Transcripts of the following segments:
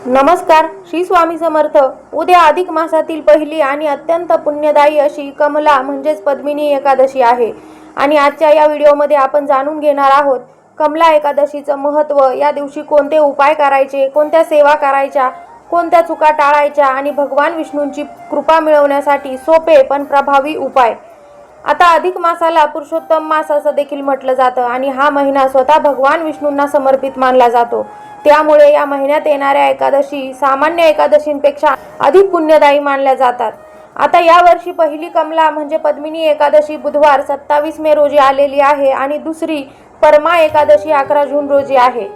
नमस्कार. श्री स्वामी समर्थ. उद्या अधिक मासातील पहिली आणि अत्यंत पुण्यदायी अशी कमला म्हणजेच पद्मिनी एकादशी आहे आणि आजच्या या व्हिडिओमध्ये आपण जाणून घेणार आहोत कमला एकादशीचं महत्त्व, या दिवशी कोणते उपाय करायचे, कोणत्या सेवा करायच्या, कोणत्या चुका टाळायच्या आणि भगवान विष्णूंची कृपा मिळवण्यासाठी सोपे पण प्रभावी उपाय. आता अधिक मासाला पुरुषोत्तम मास असं देखील म्हटलं जातं आणि हा महिना स्वतः भगवान विष्णूंना समर्पित मानला जातो. त्यामुळे या महिन्यात येणाऱ्या एकादशी सामान्य एकादशींपेक्षा अधिक पुण्यदायी मानल्या जातात. आता यावर्षी पहिली कमला म्हणजे पद्मिनी एकादशी बुधवार 27 मे रोजी आलेली आहे आणि दुसरी परमा एकादशी 11 जून रोजी आहे.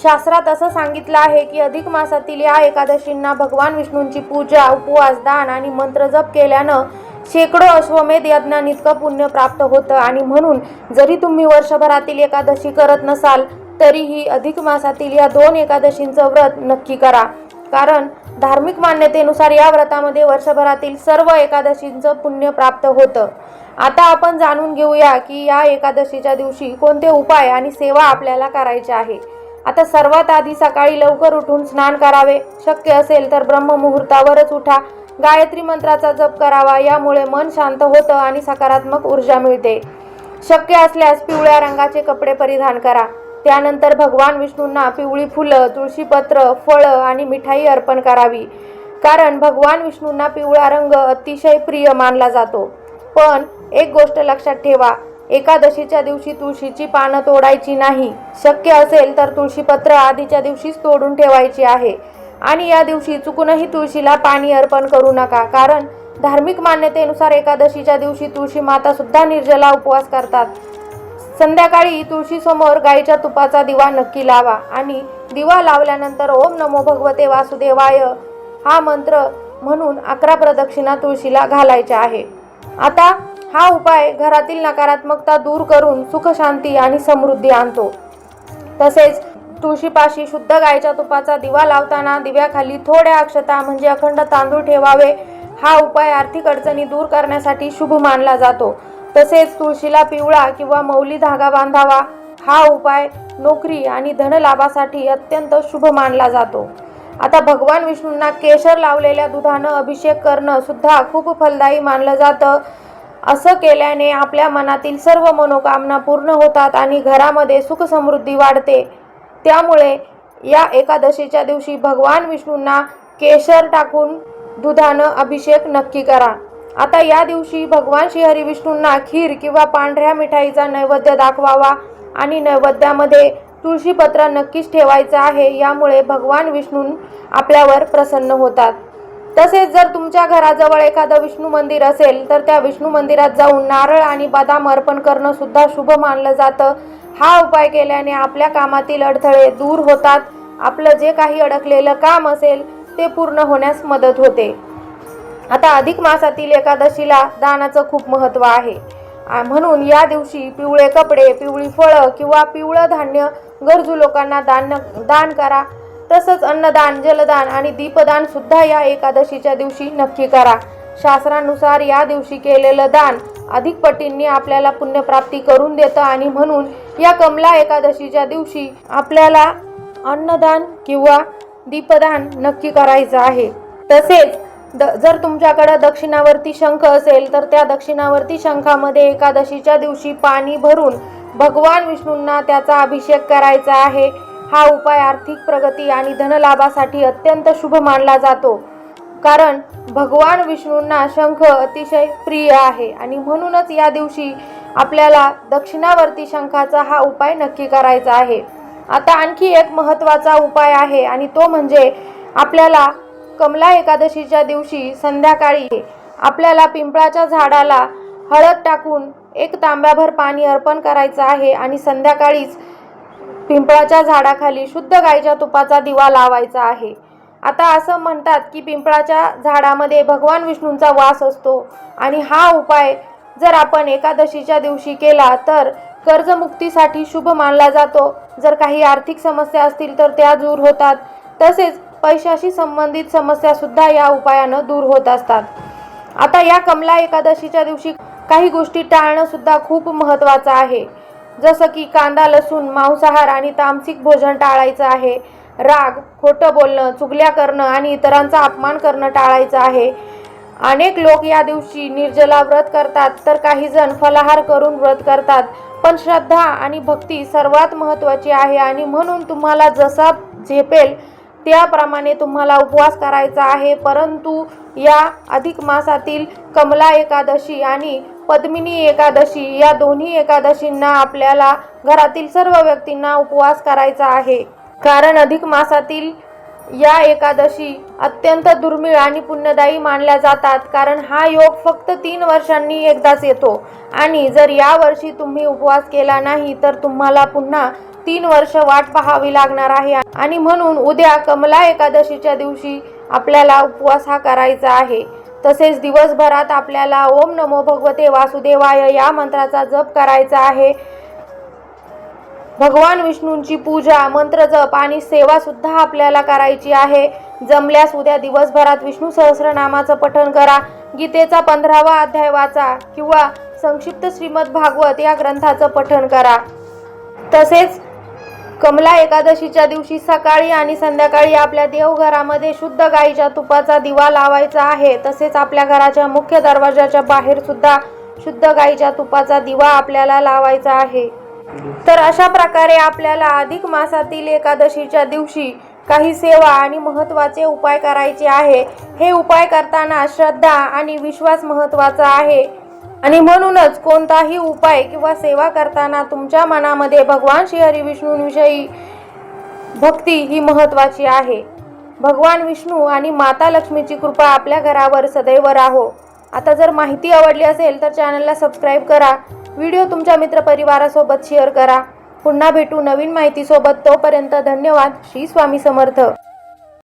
शास्त्रात असं सांगितलं आहे की अधिक मासातील या एकादशींना भगवान विष्णूंची पूजा, उपवास, दान आणि मंत्रजप केल्यानं शेकडो अश्वमेध यज्ञांइतकं पुण्य प्राप्त होतं आणि म्हणून जरी तुम्ही वर्षभरातील एकादशी करत नसाल तरीही अधिक मासातील या 2 एकादशींचं व्रत नक्की करा, कारण धार्मिक मान्यतेनुसार या व्रतामध्ये वर्षभरातील सर्व एकादशींचं पुण्य प्राप्त होतं. आता आपण जाणून घेऊया की या एकादशीच्या दिवशी कोणते उपाय आणि सेवा आपल्याला करायचे आहे. आता सर्वात आधी सकाळी लवकर उठून स्नान करावे. शक्य असेल तर ब्रह्ममुहूर्तावरच उठा. गायत्री मंत्राचा जप करावा. यामुळे मन शांत होतं आणि सकारात्मक ऊर्जा मिळते. शक्य असल्यास पिवळ्या रंगाचे कपडे परिधान करा. त्यानंतर भगवान विष्णूंना पिवळी फुलं, तुळशीपत्र, फळं आणि मिठाई अर्पण करावी, कारण भगवान विष्णूंना पिवळा रंग अतिशय प्रिय मानला जातो. पण एक गोष्ट लक्षात ठेवा, एकादशीच्या दिवशी तुळशीची पानं तोडायची नाही. शक्य असेल तर तुळशीपत्र आधीच्या दिवशीच तोडून ठेवायची आहे आणि या दिवशी चुकूनही तुळशीला पाणी अर्पण करू नका, कारण धार्मिक मान्यतेनुसार एकादशीच्या दिवशी तुळशी माता सुद्धा निर्जला उपवास करतात. संध्याकाळी तुळशीसमोर गाईच्या तुपाचा दिवा नक्की लावा आणि दिवा लावल्यानंतर ओम नमो भगवते वासुदेवाय हा मंत्र म्हणून 11 प्रदक्षिणा तुळशीला घालायच्या आहे. आता हा उपाय घरातील नकारात्मकता दूर करून सुख, शांती आणि समृद्धी आणतो. तसेच तुळशीपाशी शुद्ध गायच्या तुपाचा दिवा लावताना दिव्याखाली थोड्या अक्षता म्हणजे अखंड तांदूळ ठेवावे. हा उपाय आर्थिक अडचणी दूर करण्यासाठी शुभ मानला जातो. तसेच तुळशीला पिवळा किंवा मौली धागा बांधावा. हा उपाय नोकरी आणि धनलाभासाठी अत्यंत शुभ मानला जातो. आता भगवान विष्णूंना केशर लावलेल्या दुधानं अभिषेक करणं सुद्धा खूप फलदायी मानलं जातं. असं केल्याने आपल्या मनातील सर्व मनोकामना पूर्ण होतात आणि घरामध्ये सुख समृद्धी वाढते. त्यामुळे या एकादशीच्या दिवशी भगवान विष्णूंना केशर टाकून दुधानं अभिषेक नक्की करा. आता या दिवशी भगवान श्रीहरी विष्णूंना खीर किंवा पांढऱ्या मिठाईचा नैवेद्य दाखवावा आणि नैवेद्यामध्ये तुळशीपत्र नक्कीच ठेवायचं आहे. यामुळे भगवान विष्णू आपल्यावर प्रसन्न होतात. तसेच जर तुमच्या घराजवळ एखादं विष्णू मंदिर असेल तर त्या विष्णू मंदिरात जाऊन नारळ आणि बदाम अर्पण करणं सुद्धा शुभ मानलं जातं. हा उपाय केल्याने आपल्या कामातील अडथळे दूर होतात. आपलं जे काही अडकलेलं काम असेल ते पूर्ण होण्यास मदत होते. आता अधिक मासातील एकादशीला दानाचं खूप महत्त्व आहे, म्हणून या दिवशी पिवळे कपडे, पिवळी फळं किंवा पिवळं धान्य गरजू लोकांना दान करा. तसंच अन्नदान, जलदान आणि दीपदान सुद्धा या एकादशीच्या दिवशी नक्की करा. शास्त्रानुसार या दिवशी केलेलं दान अधिक पटींनी आपल्याला पुण्यप्राप्ती करून देतं आणि म्हणून या कमला एकादशीच्या दिवशी आपल्याला अन्नदान किंवा दीपदान नक्की करायचं आहे. तसेच जर तुमच्याकडे दक्षिणावर्ती शंख असेल तर त्या दक्षिणावर्ती शंखामध्ये एकादशीच्या दिवशी पाणी भरून भगवान विष्णूंना त्याचा अभिषेक करायचा आहे. हा उपाय आर्थिक प्रगती आणि धनलाभासाठी अत्यंत शुभ मानला जातो, कारण भगवान विष्णूंना शंख अतिशय प्रिय आहे आणि म्हणूनच या दिवशी आपल्याला दक्षिणावर्ती शंखाचा हा उपाय नक्की करायचा आहे. आता आणखी एक महत्त्वाचा उपाय आहे आणि तो म्हणजे आपल्याला कमला एकादशीच्या दिवशी संध्याकाळी आपल्याला पिंपळाच्या झाडाला हळद टाकून 1 तांब्याभर पाणी अर्पण करायचं आहे आणि संध्याकाळीच पिंपळाच्या झाडाखाली शुद्ध गाईच्या तुपाचा दिवा लावायचा आहे. आता असं म्हणतात की पिंपळाच्या झाडामध्ये भगवान विष्णूंचा वास असतो आणि हा उपाय जर आपण एकादशीच्या दिवशी केला तर कर्जमुक्तीसाठी शुभ मानला जातो. जर काही आर्थिक समस्या असतील तर त्या दूर होतात. तसेच पैशाशी संबंधित समस्या सुद्धा या उपायानं दूर होत असतात. आता या कमला एकादशीच्या दिवशी काही गोष्टी टाळणं सुद्धा खूप महत्त्वाचं आहे. जसं की कांदा, लसूण, मांसाहार आणि तामसिक भोजन टाळायचं आहे. राग, खोटं बोलणं, चुगल्या करणं आणि इतरांचा अपमान करणं टाळायचं आहे. अनेक लोक या दिवशी निर्जला व्रत करतात, तर काही जण फलाहार करून व्रत करतात. पण श्रद्धा आणि भक्ती सर्वात महत्त्वाची आहे आणि म्हणून तुम्हाला जसा झेपेल त्याप्रमाणे तुम्हाला उपवास करायचा आहे. परंतु या अधिक मासातील कमला एकादशी आणि पद्मिनी एकादशी या दोन्ही एकादशींना आपल्याला घरातील सर्व व्यक्तींना उपवास करायचा आहे. कारण अधिक मासातील या एकादशी अत्यंत दुर्मिळ आणि पुण्यदायी मानल्या जातात. कारण हा योग फक्त 3 वर्षांनी एकदाच येतो आणि जर या वर्षी तुम्ही उपवास केला नाही तर तुम्हाला पुन्हा 3 वर्ष वाट पाहावी लागणार आहे. आणि म्हणून उद्या कमला एकादशीच्या दिवशी आपल्याला उपवास हा करायचा आहे. तसेच दिवसभरात आपल्याला ओम नमो भगवते वासुदेवाय या मंत्राचा जप करायचा आहे. भगवान विष्णूंची पूजा, मंत्र जप आणि सेवा सुद्धा आपल्याला करायची आहे. जमल्यास उद्या दिवसभरात विष्णू सहस्रनामाचं पठण करा, गीतेचा 15वा अध्याय वाचा किंवा संक्षिप्त श्रीमद भागवत या ग्रंथाचं पठण करा. तसेच कमला एकादशीच्या दिवशी सकाळी आणि संध्याकाळी आपल्या देवघरामध्ये शुद्ध गाईच्या तुपाचा दिवा लावायचा आहे. तसेच आपल्या घराच्या मुख्य दरवाजाच्या बाहेर सुद्धा शुद्ध गाईच्या तुपाचा दिवा आपल्याला लावायचा आहे. तर अशा प्रकारे आपल्याला अधिक मासातील एकादशीच्या दिवशी काही सेवा आणि महत्त्वाचे उपाय करायचे आहे. हे उपाय करताना श्रद्धा आणि विश्वास महत्त्वाचा आहे आणि म्हणूनच कोणताही उपाय किंवा सेवा करताना तुमच्या मनामध्ये भगवान श्री हरी विष्णूंविषयी भक्ती ही महत्त्वाची आहे. भगवान विष्णू आणि माता लक्ष्मीची कृपा आपल्या घरावर सदैव राहो. आता जर माहिती आवडली असेल तर चॅनलला सबस्क्राईब करा. व्हिडिओ तुमच्या मित्रपरिवारासोबत शेअर करा. पुन्हा भेटू नवीन माहितीसोबत. तोपर्यंत धन्यवाद. श्री स्वामी समर्थ.